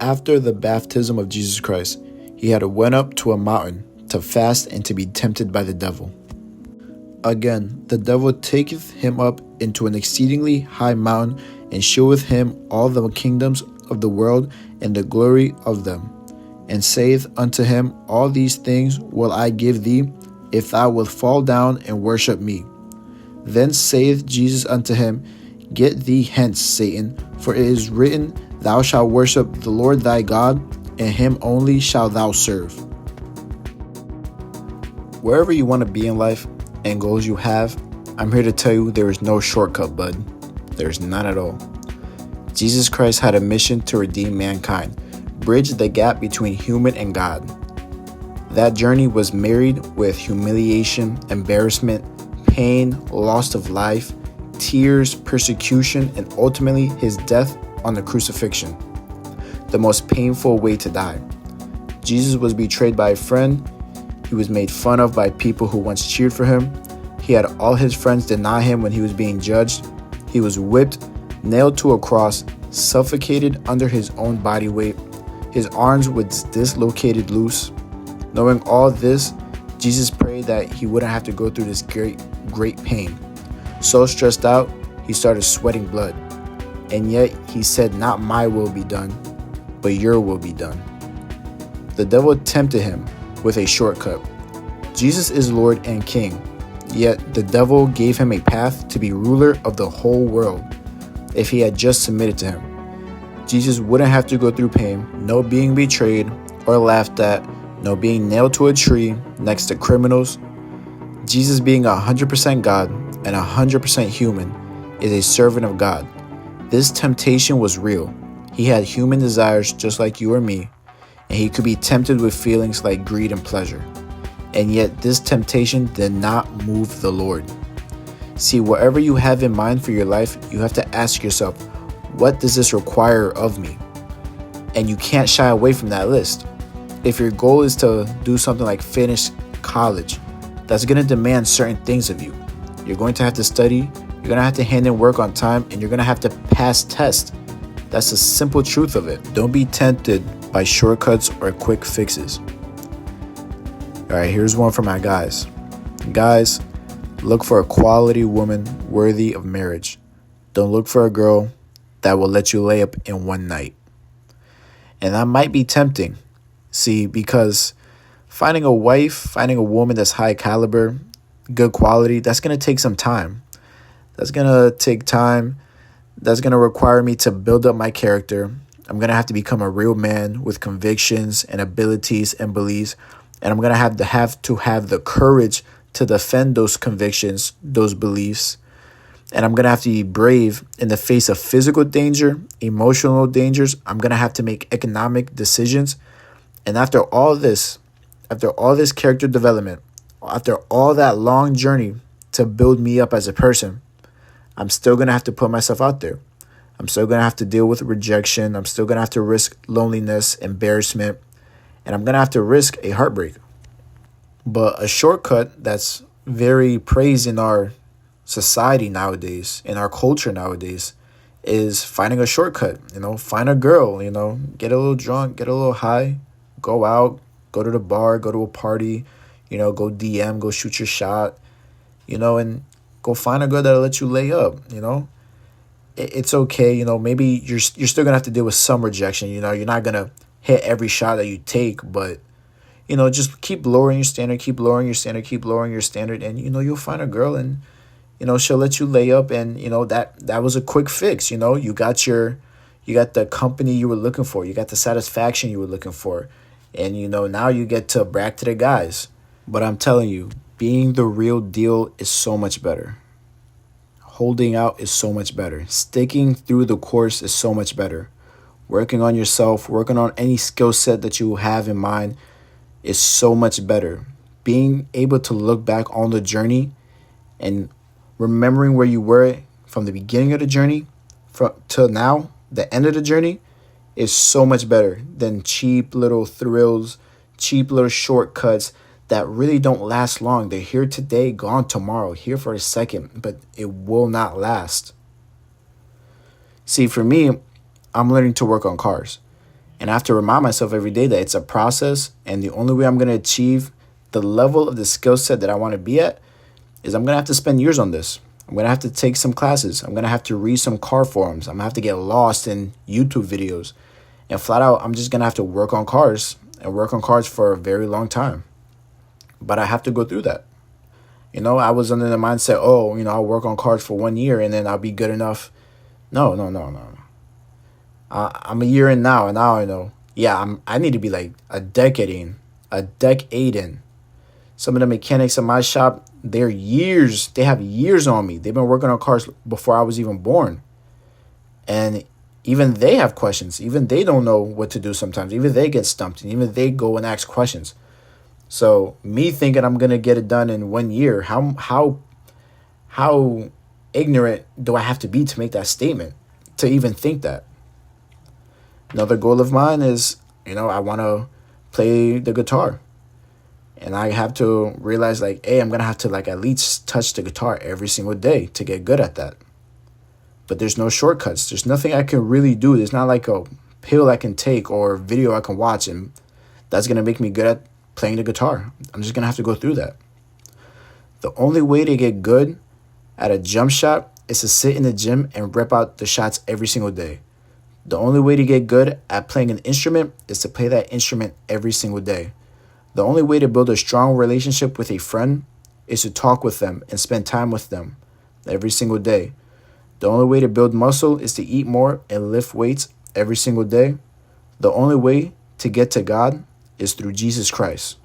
After the baptism of Jesus Christ, he had went up to a mountain to fast and to be tempted by the devil. Again, the devil taketh him up into an exceedingly high mountain, and sheweth him all the kingdoms of the world and the glory of them, and saith unto him, All these things will I give thee, if thou wilt fall down and worship me. Then saith Jesus unto him, Get thee hence, Satan, for it is written, Thou shalt worship the Lord thy God, and him only shalt thou serve. Wherever you want to be in life and goals you have, I'm here to tell you there is no shortcut, bud. There's none at all. Jesus Christ had a mission to redeem mankind, bridge the gap between human and God. That journey was married with humiliation, embarrassment, pain, loss of life, tears, persecution, and ultimately his death on the crucifixion, the most painful way to die. Jesus was betrayed by a friend. He was made fun of by people who once cheered for him. He had all his friends deny him when he was being judged. He was whipped, nailed to a cross, suffocated under his own body weight. His arms were dislocated loose. Knowing all this, Jesus prayed that he wouldn't have to go through this great pain. So stressed out, he started sweating blood. And yet he said, Not my will be done, but your will be done. The devil tempted him with a shortcut. Jesus is Lord and King, yet the devil gave him a path to be ruler of the whole world if he had just submitted to him. Jesus wouldn't have to go through pain, no being betrayed or laughed at, no being nailed to a tree next to criminals. Jesus, being 100% God and 100% human, is a servant of God. This temptation was real. He had human desires just like you or me, and he could be tempted with feelings like greed and pleasure. And yet this temptation did not move the Lord. See, whatever you have in mind for your life, you have to ask yourself, what does this require of me? And you can't shy away from that list. If your goal is to do something like finish college, that's going to demand certain things of you. You're going to have to study, you're going to have to hand in work on time, and you're going to have to pass tests. That's the simple truth of it. Don't be tempted by shortcuts or quick fixes. All right, here's one for my guys. Guys, look for a quality woman worthy of marriage. Don't look for a girl that will let you lay up in one night. And that might be tempting. See, because finding a wife, finding a woman that's high caliber, good quality, that's going to take some time. That's going to take time. That's going to require me to build up my character. I'm going to have to become a real man with convictions and abilities and beliefs. And I'm going to have the courage to defend those convictions, those beliefs. And I'm going to have to be brave in the face of physical danger, emotional dangers. I'm going to have to make economic decisions. And after all this character development, after all that long journey to build me up as a person, I'm still going to have to put myself out there. I'm still going to have to deal with rejection. I'm still going to have to risk loneliness, embarrassment, and I'm going to have to risk a heartbreak. But a shortcut that's very praised in our society nowadays, in our culture nowadays, is finding a shortcut. Find a girl, get a little drunk, get a little high, go out, go to the bar, go to a party, go DM, go shoot your shot, and go find a girl that'll let you lay up, It's okay, maybe you're still going to have to deal with some rejection, you're not going to hit every shot that you take, but, just keep lowering your standard, keep lowering your standard, and, you'll find a girl and, she'll let you lay up, and, that was a quick fix, you got the company you were looking for, you got the satisfaction you were looking for, and, now you get to brag to the guys. But I'm telling you, being the real deal is so much better. Holding out is so much better. Sticking through the course is so much better. Working on yourself, working on any skill set that you have in mind is so much better. Being able to look back on the journey and remembering where you were from the beginning of the journey till now, the end of the journey, is so much better than cheap little thrills, cheap little shortcuts that really don't last long. They're here today, gone tomorrow, here for a second, but it will not last. See, for me, I'm learning to work on cars. And I have to remind myself every day that it's a process, and the only way I'm going to achieve the level of the skill set that I want to be at is I'm going to have to spend years on this. I'm going to have to take some classes. I'm going to have to read some car forums. I'm going to have to get lost in YouTube videos. And flat out, I'm just going to have to work on cars and work on cars for a very long time. But I have to go through that. I was under the mindset, I'll work on cars for 1 year and then I'll be good enough. No. I'm a year in now, and now I know. Yeah, I need to be like a decade in. Some of the mechanics in my shop, they have years on me. They've been working on cars before I was even born. And even they have questions. Even they don't know what to do sometimes. Even they get stumped, and even they go and ask questions. So me thinking I'm going to get it done in 1 year, how ignorant do I have to be to make that statement, to even think that? Another goal of mine is, I want to play the guitar. And I have to realize, hey, I'm going to have to, at least touch the guitar every single day to get good at that. But there's no shortcuts. There's nothing I can really do. There's not like a pill I can take or a video I can watch, and that's going to make me good at playing the guitar. I'm just going to have to go through that. The only way to get good at a jump shot is to sit in the gym and rip out the shots every single day. The only way to get good at playing an instrument is to play that instrument every single day. The only way to build a strong relationship with a friend is to talk with them and spend time with them every single day. The only way to build muscle is to eat more and lift weights every single day. The only way to get to God is through Jesus Christ.